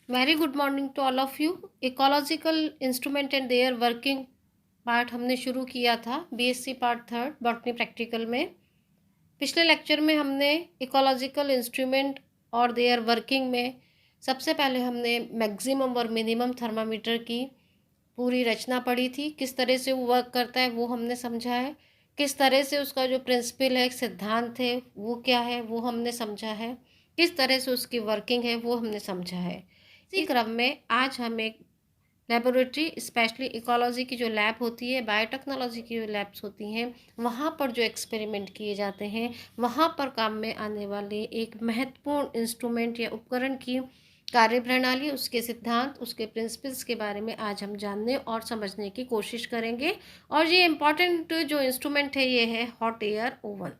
Very good morning to all of you. Ecological instrument and their working part हमने शुरू किया था BSc part third botany practical में। पिछले लेक्चर में हमने इकोलॉजिकल इंस्ट्रूमेंट और देयर वर्किंग में सबसे पहले हमने मैक्सिमम और मिनिमम थर्मामीटर की पूरी रचना पढ़ी थी। किस तरह से वो वर्क करता है वो हमने समझा है। किस तरह से उसका जो प्रिंसिपल है, सिद्धांत है, वो क्या है वो हमने समझा है। किस तरह से उसकी वर्किंग है वो हमने समझा है। इसी क्रम में आज हम एक लेबोरेटरी, स्पेशली इकोलॉजी की जो लैब होती है, बायोटेक्नोलॉजी की जो लैब्स होती हैं, वहाँ पर जो एक्सपेरिमेंट किए जाते हैं, वहाँ पर काम में आने वाले एक महत्वपूर्ण इंस्ट्रूमेंट या उपकरण की कार्यप्रणाली, उसके सिद्धांत, उसके प्रिंसिपल्स के बारे में आज हम जानने और समझने की कोशिश करेंगे। और ये इम्पॉर्टेंट जो इंस्ट्रूमेंट है ये है hot air oven.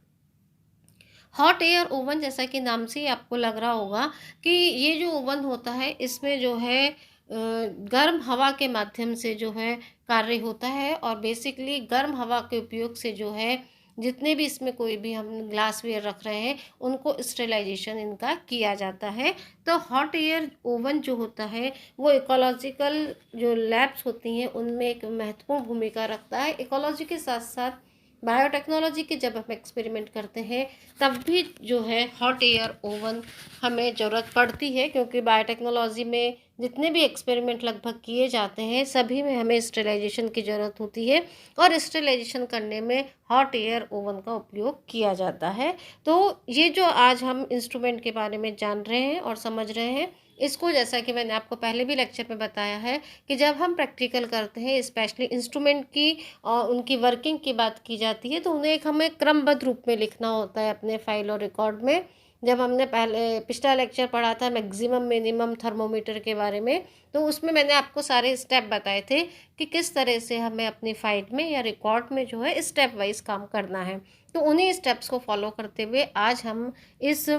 Hot air oven, जैसा कि नाम से ही आपको लग रहा होगा कि ये जो ओवन होता है इसमें जो है गर्म हवा के माध्यम से जो है कार्य होता है। और बेसिकली गर्म हवा के उपयोग से जो है जितने भी इसमें कोई भी हम ग्लासवेयर रख रहे हैं उनको स्टेरिलाइजेशन इनका किया जाता है। तो हॉट एयर ओवन जो होता है वो इकोलॉजिकल जो लैब्स होती हैं उनमें एक महत्वपूर्ण भूमिका रखता है। इकोलॉजी के साथ साथ बायोटेक्नोलॉजी के जब हम एक्सपेरिमेंट करते हैं तब भी जो है हॉट एयर ओवन हमें ज़रूरत पड़ती है, क्योंकि बायोटेक्नोलॉजी में जितने भी एक्सपेरिमेंट लगभग किए जाते हैं सभी में हमें स्टेरिलाइजेशन की ज़रूरत होती है और स्टेरिलाइजेशन करने में हॉट एयर ओवन का उपयोग किया जाता है। तो ये जो आज हम इंस्ट्रूमेंट के बारे में जान रहे हैं और समझ रहे हैं, इसको जैसा कि मैंने आपको पहले भी लेक्चर में बताया है कि जब हम प्रैक्टिकल करते हैं, स्पेशली इंस्ट्रूमेंट की और उनकी वर्किंग की बात की जाती है, तो उन्हें एक हमें क्रमबद्ध रूप में लिखना होता है अपने फाइल और रिकॉर्ड में। जब हमने पहले पिछला लेक्चर पढ़ा था मैक्सिमम मिनिमम थर्मोमीटर के बारे में, तो उसमें मैंने आपको सारे स्टेप बताए थे कि किस तरह से हमें अपनी फाइल में या रिकॉर्ड में जो है स्टेप वाइज काम करना है। तो उन्हीं स्टेप्स को फॉलो करते हुए आज हम इस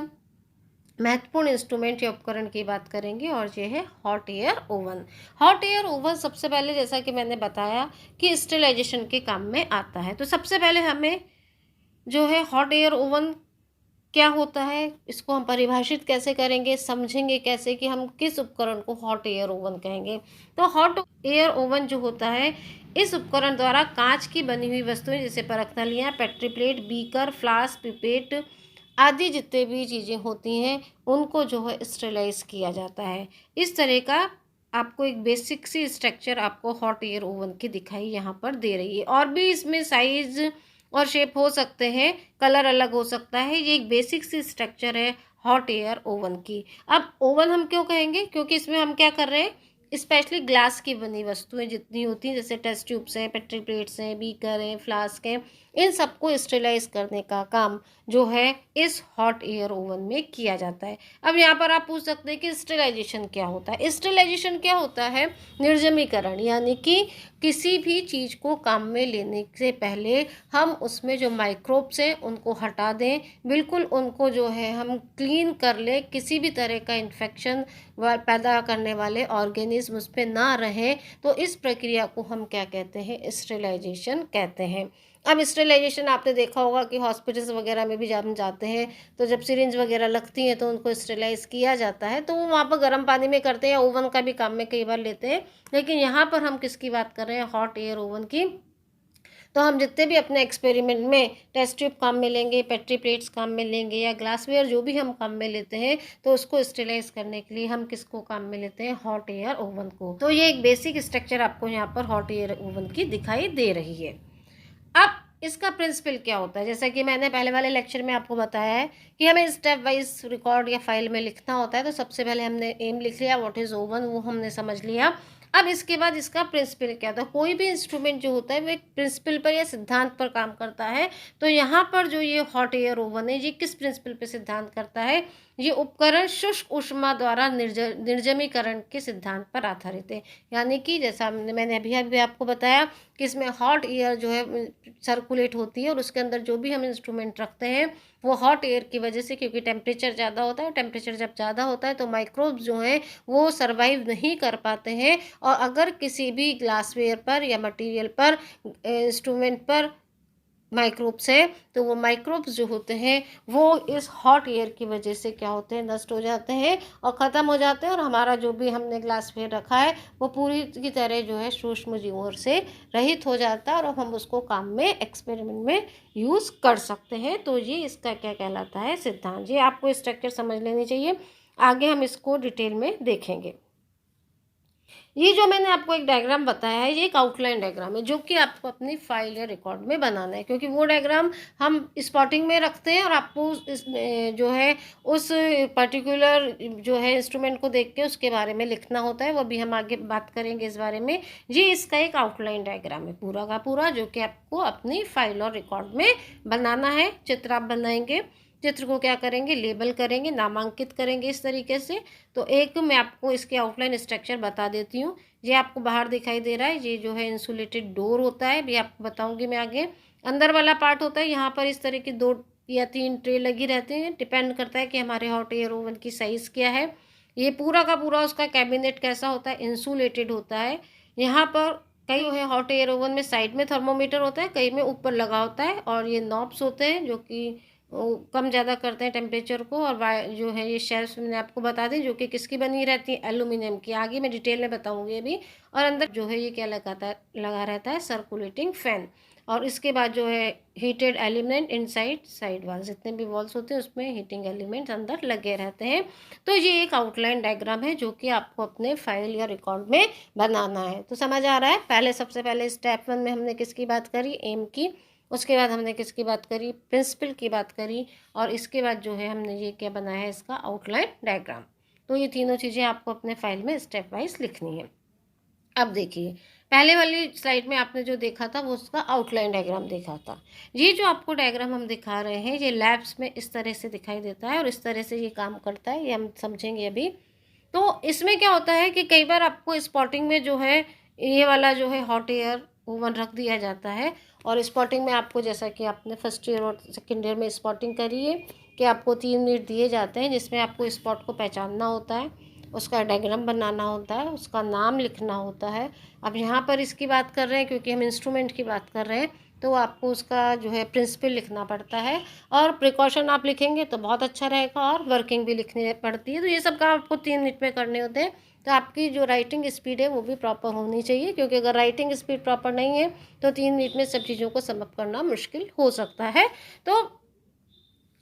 महत्वपूर्ण इंस्ट्रूमेंट या उपकरण की बात करेंगे और ये है hot air oven. Hot air oven सबसे पहले, जैसा कि मैंने बताया, कि स्टेरिलाइजेशन के काम में आता है। तो सबसे पहले हमें जो है हॉट एयर ओवन क्या होता है, इसको हम परिभाषित कैसे करेंगे, समझेंगे कैसे कि हम किस उपकरण को हॉट एयर ओवन कहेंगे। तो हॉट एयर ओवन जो होता है, इस उपकरण द्वारा कांच की बनी हुई वस्तुएं जैसे परख नलियाँ, petri plate, beaker, flask, pipette आदि जितने भी चीज़ें होती हैं उनको जो है स्टेरिलाइज किया जाता है। इस तरह का आपको एक बेसिक सी स्ट्रक्चर आपको हॉट एयर ओवन की दिखाई यहाँ पर दे रही है। और भी इसमें साइज और शेप हो सकते हैं, कलर अलग हो सकता है। ये एक बेसिक सी स्ट्रक्चर है हॉट एयर ओवन की। अब ओवन हम क्यों कहेंगे, क्योंकि इसमें हम क्या कर रहे हैं, स्पेशली ग्लास की बनी वस्तुएं जितनी होती हैं, जैसे टेस्ट ट्यूब्स हैं, पेट्री प्लेट्स हैं, बीकर हैं, फ्लास्क हैं, इन सबको स्टेरिलाइज करने का काम जो है इस हॉट एयर ओवन में किया जाता है। अब यहाँ पर आप पूछ सकते हैं कि स्टेरिलाइजेशन क्या होता है। स्टेरिलाइजेशन क्या होता है, निर्जमीकरण, यानी कि किसी भी चीज़ को काम में लेने से पहले हम उसमें जो माइक्रोब्स हैं उनको हटा दें, बिल्कुल उनको जो है हम क्लीन कर लें, किसी भी तरह का इन्फेक्शन पैदा करने वाले ऑर्गेनिज्म उस पर ना रहें। तो इस प्रक्रिया को हम क्या कहते हैं, स्टेरिलाइजेशन कहते हैं। अब स्टेरिलाइजेशन आपने देखा होगा कि हॉस्पिटल्स वगैरह में भी जब हम जाते हैं तो जब सिरिंज वगैरह लगती हैं तो उनको स्टेरिलाइज किया जाता है, तो वो वहाँ पर गर्म पानी में करते हैं, ओवन का भी काम में कई बार लेते हैं। लेकिन यहाँ पर हम किसकी बात कर रहे हैं, हॉट एयर ओवन की। तो हम जितने भी अपने एक्सपेरिमेंट में टेस्ट ट्यूब काम में लेंगे, पेट्री प्लेट्स काम में लेंगे, या ग्लासवेयर जो भी हम काम में लेते हैं, तो उसको स्टेरिलाइज करने के लिए हम किसको काम में लेते हैं, हॉट एयर ओवन को। तो ये एक बेसिक स्ट्रक्चर आपको यहाँ पर हॉट एयर ओवन की दिखाई दे रही है। अब इसका प्रिंसिपल क्या होता है, जैसा कि मैंने पहले वाले लेक्चर में आपको बताया है कि हमें स्टेप वाइज रिकॉर्ड या फाइल में लिखना होता है। तो सबसे पहले हमने एम लिख लिया, व्हाट इज ओवन, वो हमने समझ लिया। अब इसके बाद इसका प्रिंसिपल क्या होता है। कोई भी इंस्ट्रूमेंट जो होता है वो एक प्रिंसिपल पर या सिद्धांत पर काम करता है। तो यहाँ पर जो ये हॉट एयर ओवन है, ये किस प्रिंसिपल पर सिद्धांत करता है, ये उपकरण शुष्क ऊष्मा द्वारा निर्जमीकरण के सिद्धांत पर आधारित है। यानी कि जैसा मैंने अभी आपको बताया कि इसमें हॉट एयर जो है सर्कुलेट होती है और उसके अंदर जो भी हम इंस्ट्रूमेंट रखते हैं वो हॉट एयर की वजह से, क्योंकि टेम्परेचर ज़्यादा होता है, टेम्परेचर जब ज़्यादा होता है तो माइक्रोब्स जो हैं वो सर्वाइव नहीं कर पाते हैं। और अगर किसी भी ग्लासवेयर पर या मटेरियल पर, इंस्ट्रूमेंट पर माइक्रोब्स है, तो वो माइक्रोब्स जो होते हैं वो इस हॉट एयर की वजह से क्या होते हैं, नष्ट हो जाते हैं और ख़त्म हो जाते हैं, और हमारा जो भी हमने ग्लासवेयर रखा है वो पूरी की तरह जो है सूक्ष्म जीवों से रहित हो जाता है, और अब हम उसको काम में, एक्सपेरिमेंट में यूज़ कर सकते हैं। तो ये इसका क्या कहलाता है, सिद्धांत। ये आपको स्ट्रक्चर समझ लेनी चाहिए, आगे हम इसको डिटेल में देखेंगे। ये जो मैंने आपको एक डायग्राम बताया है, ये एक आउटलाइन डायग्राम है जो कि आपको अपनी फाइल या रिकॉर्ड में बनाना है, क्योंकि वो डायग्राम हम स्पॉटिंग में रखते हैं और आपको जो है उस पर्टिकुलर जो है इंस्ट्रूमेंट को देख के उसके बारे में लिखना होता है, वो भी हम आगे बात करेंगे इस बारे में। ये इसका एक आउटलाइन डायग्राम है पूरा का पूरा, जो कि आपको अपनी फाइल और रिकॉर्ड में बनाना है। चित्र आप बनाएंगे, चित्र को क्या करेंगे, लेबल करेंगे, नामांकित करेंगे इस तरीके से। तो एक मैं आपको इसके आउटलाइन स्ट्रक्चर बता देती हूँ। ये आपको बाहर दिखाई दे रहा है, ये जो है इंसुलेटेड डोर होता है, भी आपको बताऊंगी मैं आगे। अंदर वाला पार्ट होता है, यहाँ पर इस तरह की 2 या 3 ट्रे लगी रहती हैं, डिपेंड करता है कि हमारे हॉट एयर ओवन की साइज़ क्या है। ये पूरा का पूरा उसका कैबिनेट कैसा होता है, इंसुलेटेड होता है। यहाँ पर कई जो है हॉट एयर ओवन में साइड में थर्मोमीटर होता है, कई में ऊपर लगा होता है, और ये नॉब्स होते हैं जो कि कम ज़्यादा करते हैं टेम्परेचर को। और जो है ये शेल्फ मैंने आपको बता दी, जो कि किसकी बनी रहती है, एल्यूमिनियम की, आगे मैं डिटेल में बताऊंगी अभी। और अंदर जो है ये क्या लगा रहता है, सर्कुलेटिंग फैन। और इसके बाद जो है heated element inside side wall, जितने भी वॉल्स होते हैं उसमें हीटिंग एलिमेंट्स अंदर लगे रहते हैं। तो ये एक आउटलाइन डायग्राम है जो कि आपको अपने फाइल या रिकॉर्ड में बनाना है। तो समझ आ रहा है। पहले सबसे पहले स्टेप 1 में हमने किसकी बात करी, एम की। उसके बाद हमने किसकी बात करी, प्रिंसिपल की बात करी। और इसके बाद जो है हमने ये क्या बनाया है, इसका आउटलाइन डायग्राम। तो ये तीनों चीज़ें आपको अपने फाइल में स्टेप वाइज लिखनी है। अब देखिए, पहले वाली स्लाइड में आपने जो देखा था वो उसका आउटलाइन डायग्राम देखा था। ये जो आपको डायग्राम हम दिखा रहे हैं, ये लैब्स में इस तरह से दिखाई देता है और इस तरह से ये काम करता है, ये हम समझेंगे अभी। तो इसमें क्या होता है कि कई बार आपको स्पॉटिंग में जो है ये वाला जो है हॉट एयर ओवन रख दिया जाता है, और स्पॉटिंग में आपको, जैसा कि आपने फर्स्ट ईयर और सेकेंड ईयर में स्पॉटिंग करी है, कि आपको 3 मिनट दिए जाते हैं जिसमें आपको स्पॉट को पहचानना होता है, उसका डायग्राम बनाना होता है, उसका नाम लिखना होता है। अब यहाँ पर इसकी बात कर रहे हैं क्योंकि हम इंस्ट्रूमेंट की बात कर रहे हैं, तो आपको उसका जो है प्रिंसिपल लिखना पड़ता है, और प्रिकॉशन आप लिखेंगे तो बहुत अच्छा रहेगा, और वर्किंग भी लिखनी पड़ती है। तो ये सब काम आपको 3 मिनट में करने होते हैं। तो आपकी जो राइटिंग स्पीड है वो भी प्रॉपर होनी चाहिए, क्योंकि अगर राइटिंग स्पीड प्रॉपर नहीं है तो 3 मिनट में सब चीज़ों को समअप करना मुश्किल हो सकता है। तो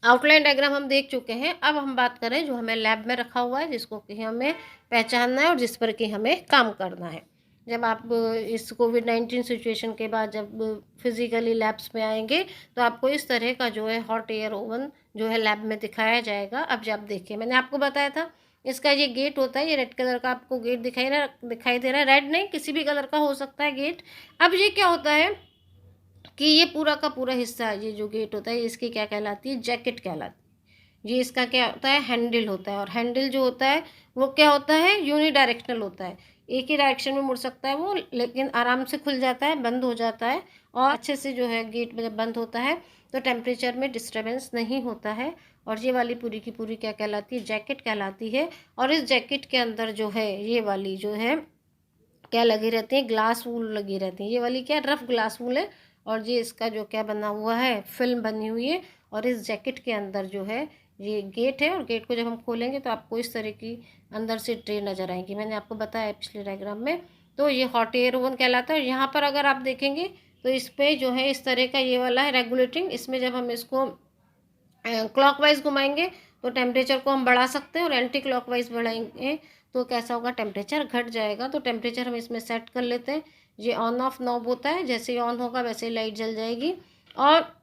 आउटलाइन डायग्राम हम देख चुके हैं। अब हम बात करें जो हमें लैब में रखा हुआ है, जिसको कि हमें पहचानना है और जिस पर कि हमें काम करना है। जब आप इस कोविड-19 सिचुएशन के बाद जब फिज़िकली लैब्स में आएंगे, तो आपको इस तरह का जो है हॉट एयर ओवन जो है लैब में दिखाया जाएगा। अब जब देखिए, मैंने आपको बताया था इसका ये गेट होता है, ये रेड कलर का आपको गेट दिखाई दे रहा है। रेड नहीं, किसी भी कलर का हो सकता है गेट। अब ये क्या होता है कि ये पूरा का पूरा हिस्सा, ये जो गेट होता है, इसकी क्या कहलाती है, जैकेट कहलाती है। ये इसका क्या होता है, हैंडल होता है। और हैंडल जो होता है वो क्या होता है, यूनिडायरेक्शनल होता है, एक ही डायरेक्शन में मुड़ सकता है वो, लेकिन आराम से खुल जाता है, बंद हो जाता है। और अच्छे से जो है गेट जब बंद होता है तो टेम्परेचर में डिस्टर्बेंस नहीं होता है। और ये वाली पूरी की पूरी क्या कहलाती है, जैकेट कहलाती है। और इस जैकेट के अंदर जो है ये वाली जो है क्या लगी रहती है, ग्लास वूल लगी रहती है। ये वाली क्या, रफ ग्लास वूल है। और ये इसका जो क्या बना हुआ है, फिल्म बनी हुई है। और इस जैकेट के अंदर जो है ये गेट है, और गेट को जब हम खोलेंगे तो आपको इस तरह की अंदर से ट्रे नज़र आएंगी। मैंने आपको बताया पिछले डायग्राम में। तो ये हॉट एयर ओवन कहलाता है। यहाँ पर अगर आप देखेंगे तो इस पर जो है इस तरह का ये वाला है रेगुलेटिंग। इसमें जब हम इसको क्लॉकवाइज घुमाएंगे तो टेम्परेचर को हम बढ़ा सकते हैं, और एंटी क्लॉकवाइज बढ़ाएंगे तो कैसा होगा, टेम्परेचर घट जाएगा। तो टेम्परेचर हम इसमें सेट कर लेते हैं। ये ऑन ऑफ नॉब होता है, जैसे ही ऑन होगा वैसे ही लाइट जल जाएगी। और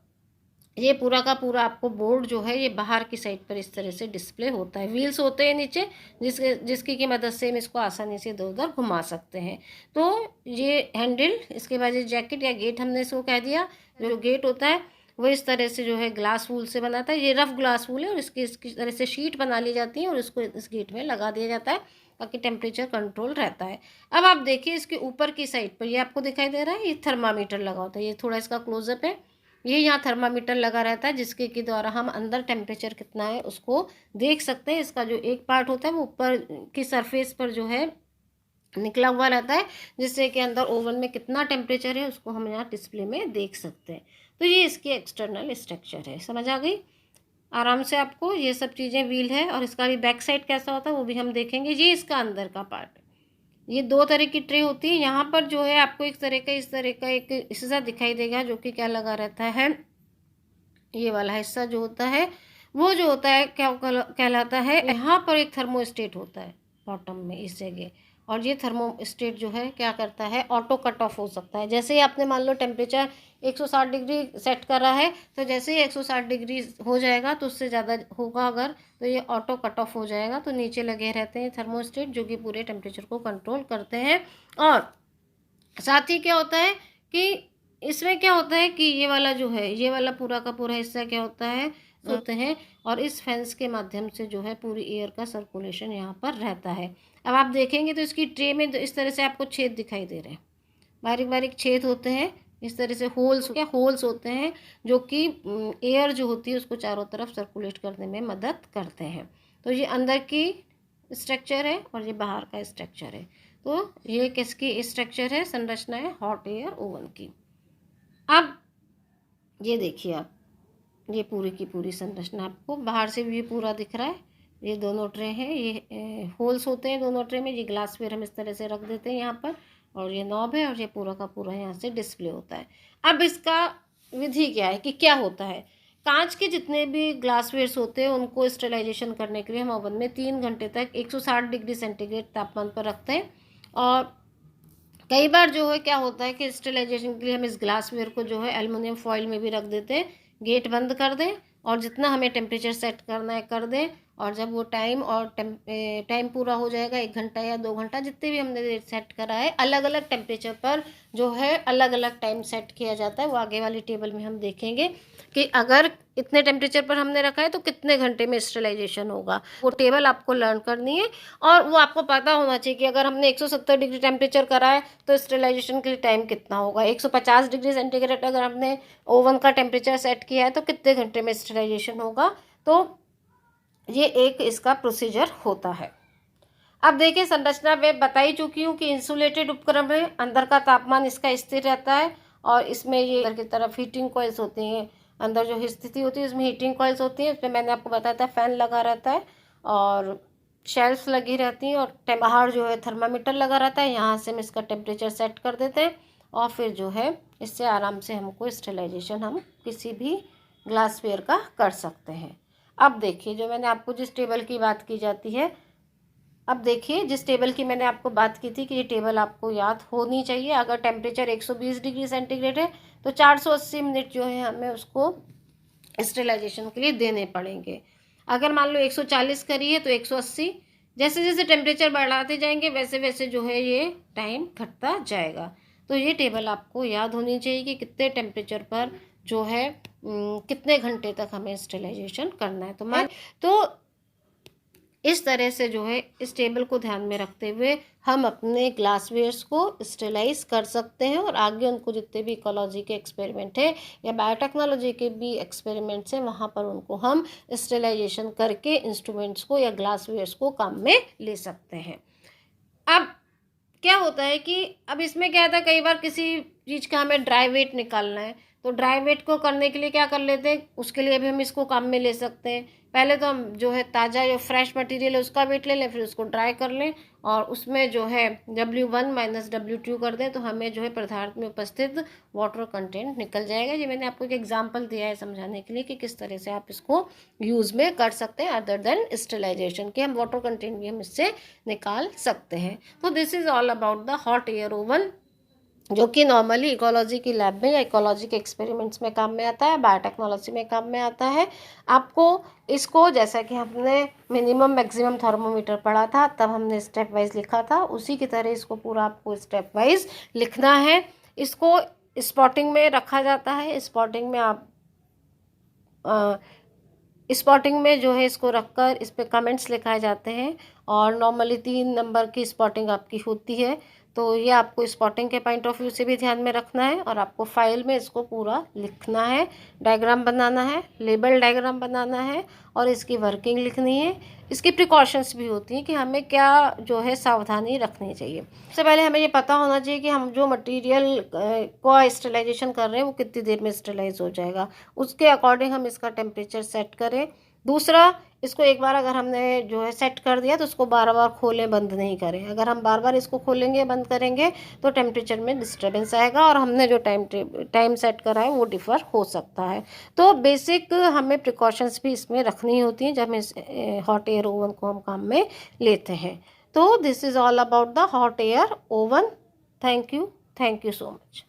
ये पूरा का पूरा आपको बोर्ड जो है ये बाहर की साइड पर इस तरह से डिस्प्ले होता है। व्हील्स होते हैं नीचे, जिसकी की मदद से हम इसको आसानी से इधर उधर घुमा सकते हैं। तो ये हैंडल, इसके बाद ये जैकेट या गेट हमने इसको कह दिया। जो गेट होता है वो इस तरह से जो है ग्लास वूल से बनाता है। ये रफ ग्लास वूल है, और इसकी तरह से शीट बना ली जाती है और इसको इस गेट में लगा दिया जाता है ताकि टेम्परेचर कंट्रोल रहता है। अब आप देखिए इसके ऊपर की साइड पर ये आपको दिखाई दे रहा है, ये थर्मामीटर लगा होता है। ये थोड़ा इसका क्लोजअप है। ये यहाँ थर्मामीटर लगा रहता है, जिसके के द्वारा हम अंदर टेम्परेचर कितना है उसको देख सकते हैं। इसका जो एक पार्ट होता है वो ऊपर की सरफेस पर जो है निकला हुआ रहता है, जिससे कि अंदर ओवन में कितना टेम्परेचर है उसको हम यहाँ डिस्प्ले में देख सकते हैं। तो ये इसकी एक्सटर्नल स्ट्रक्चर है। समझ आ गई आराम से आपको ये सब चीज़ें। व्हील है और इसका भी बैक साइड कैसा होता है वो भी हम देखेंगे। ये इसका अंदर का पार्ट है। ये दो तरह की ट्रे होती है। यहाँ पर जो है आपको एक तरह का इस तरह का एक हिस्सा दिखाई देगा जो कि क्या लगा रहता है, ये वाला हिस्सा जो होता है वो जो होता है क्या कहलाता है, यहाँ पर एक थर्मोस्टेट होता है बॉटम में इस जगह। और ये थर्मोस्टेट जो है क्या करता है, ऑटो कट ऑफ हो सकता है। जैसे ही आपने मान लो टेम्परेचर 160 डिग्री सेट करा है, तो जैसे ही 160 डिग्री हो जाएगा तो उससे ज़्यादा होगा अगर, तो ये ऑटो कट ऑफ हो जाएगा। तो नीचे लगे रहते हैं थर्मोस्टेट जो कि पूरे टेम्परेचर को कंट्रोल करते हैं। और साथ ही क्या होता है कि इसमें क्या होता है कि ये वाला जो है, ये वाला पूरा का पूरा हिस्सा क्या होता है, होते हैं। और इस फैंस के माध्यम से जो है पूरी एयर का सर्कुलेशन यहाँ पर रहता है। अब आप देखेंगे तो इसकी ट्रे में इस तरह से आपको छेद दिखाई दे रहे हैं, बारीक बारीक छेद होते हैं इस तरह से, होल्स होते हैं जो कि एयर जो होती है उसको चारों तरफ सर्कुलेट करने में मदद करते हैं। तो ये अंदर की स्ट्रक्चर है और ये बाहर का स्ट्रक्चर है। तो ये किसकी स्ट्रक्चर है, संरचना है हॉट एयर ओवन की। अब ये देखिए आप, ये पूरी की पूरी संरचना आपको बाहर से भी ये पूरा दिख रहा है। ये दोनों ट्रे हैं, ये होल्स होते हैं दोनों ट्रे में। ये ग्लासवेयर हम इस तरह से रख देते हैं यहाँ पर, और ये नॉब है और ये पूरा का पूरा यहाँ से डिस्प्ले होता है। अब इसका विधि क्या है कि क्या होता है, कांच के जितने भी ग्लासवेयर्स होते हैं उनको स्टेरिलाइजेशन करने के लिए हम ओवन में 3 घंटे तक 160 डिग्री सेंटीग्रेड तापमान पर रखते हैं। और कई बार जो है क्या होता है कि स्टेरिलाइजेशन के लिए हम इस ग्लासवेयर को जो है एल्युमिनियम फॉइल में भी रख देते हैं। गेट बंद कर दें और जितना हमें टेम्परेचर सेट करना है कर दें, और जब वो टाइम पूरा हो जाएगा 1 घंटा या 2 घंटा जितने भी हमने सेट करा है, अलग अलग टेम्परेचर पर जो है अलग अलग टाइम सेट किया जाता है। वो आगे वाली टेबल में हम देखेंगे कि अगर इतने टेम्परेचर पर हमने रखा है तो कितने घंटे में स्टेरिलाइजेशन होगा। वो टेबल आपको लर्न करनी है और वो आपको पता होना चाहिए कि अगर हमने 170 डिग्री टेम्परेचर करा है तो स्टेरिलाइजेशन के लिए टाइम कितना होगा। 150 डिग्री सेंटीग्रेड अगर हमने ओवन का टेम्परेचर सेट किया है तो कितने घंटे में स्टेरिलाइजेशन होगा। तो ये एक इसका प्रोसीजर होता है। अब देखिए संरचना में बताई चुकी हूँ कि इंसुलेटेड उपकरण है, अंदर का तापमान इसका स्थिर रहता है और इसमें ये अंदर की तरफ हीटिंग कॉइल्स होती हैं। अंदर जो स्थिति होती है उसमें हीटिंग कॉइल्स होती हैं, उसमें मैंने आपको बताया था फैन लगा रहता है और शेल्फ लगी रहती हैं और बाहर जो है थर्मामीटर लगा रहता है। यहाँ से हम इसका टेम्परेचर सेट कर देते हैं और फिर जो है इससे आराम से हमको स्टेरिलाइजेशन हम किसी भी ग्लासवेयर का कर सकते हैं। अब देखिए जो मैंने आपको जिस टेबल की बात की जाती है, अब देखिए जिस टेबल की मैंने आपको बात की थी कि ये टेबल आपको याद होनी चाहिए। अगर टेम्परेचर 120 डिग्री सेंटीग्रेड है तो 480 मिनट जो है हमें उसको स्टेरिलाइजेशन के लिए देने पड़ेंगे। अगर मान लो 140 करी है तो 180, जैसे जैसे टेम्परेचर बढ़ाते जाएंगे वैसे वैसे जो है ये टाइम घटता जाएगा। तो ये टेबल आपको याद होनी चाहिए कि कितने टेम्परेचर पर जो है कितने घंटे तक हमें स्टेरिलाइजेशन करना है। तो इस तरह से जो है इस टेबल को ध्यान में रखते हुए हम अपने ग्लासवेयर्स को स्टेलाइज कर सकते हैं और आगे उनको जितने भी इकोलॉजी के एक्सपेरिमेंट है या बायोटेक्नोलॉजी के भी एक्सपेरिमेंट्स हैं वहाँ पर उनको हम स्टेलाइजेशन करके इंस्ट्रूमेंट्स को या ग्लासवेयर्स को काम में ले सकते हैं। अब क्या होता है कि अब इसमें क्या था, कई बार किसी चीज़ का हमें ड्राई वेट निकालना है तो ड्राई वेट को करने के लिए क्या कर लेते हैं, उसके लिए भी हम इसको काम में ले सकते हैं। पहले तो हम जो है ताज़ा जो फ्रेश मटेरियल है उसका वेट ले लें, फिर उसको ड्राई कर लें और उसमें जो है W1 - W2 कर दें तो हमें जो है पदार्थ में उपस्थित वाटर कंटेंट निकल जाएगा। ये मैंने आपको एक एग्जांपल दिया है समझाने के लिए कि किस तरह से आप इसको यूज़ में कर सकते हैं अदर देन स्टेरिलाइजेशन के, हम वाटर कंटेंट भी हम इससे निकाल सकते हैं। तो this is all about the hot air oven, जो कि नॉर्मली इकोलॉजी की लैब में या इकोलॉजी के एक्सपेरिमेंट्स में काम में आता है, बायोटेक्नोलॉजी में काम में आता है। आपको इसको जैसा कि हमने मिनिमम मैक्सिमम थर्मोमीटर पढ़ा था तब हमने स्टेप वाइज लिखा था, उसी की तरह इसको पूरा आपको स्टेप वाइज लिखना है। इसको स्पॉटिंग में रखा जाता है, स्पॉटिंग में आप स्पॉटिंग में जो है इसको रखकर इस पर कमेंट्स लिखाए जाते हैं और नॉर्मली 3 नंबर की स्पॉटिंग आपकी होती है। तो ये आपको स्पॉटिंग के पॉइंट ऑफ व्यू से भी ध्यान में रखना है और आपको फाइल में इसको पूरा लिखना है, डायग्राम बनाना है, लेबल डायग्राम बनाना है और इसकी वर्किंग लिखनी है। इसकी प्रिकॉशंस भी होती हैं कि हमें क्या जो है सावधानी रखनी चाहिए। सबसे पहले हमें ये पता होना चाहिए कि हम जो मटेरियल को स्टरलाइजेशन कर रहे हैं वो कितनी देर में स्टरलाइज हो जाएगा, उसके अकॉर्डिंग हम इसका टेम्परेचर सेट करें। दूसरा, इसको एक बार अगर हमने जो है सेट कर दिया तो उसको बार बार खोलें बंद नहीं करें। अगर हम बार बार इसको खोलेंगे बंद करेंगे तो टेम्परेचर में डिस्टर्बेंस आएगा और हमने जो टाइम सेट करा है वो डिफ़र हो सकता है। तो बेसिक हमें प्रिकॉशंस भी इसमें रखनी होती हैं जब हम इस हॉट एयर ओवन को हम काम में लेते हैं। तो this is all about the hot air oven. Thank you so much.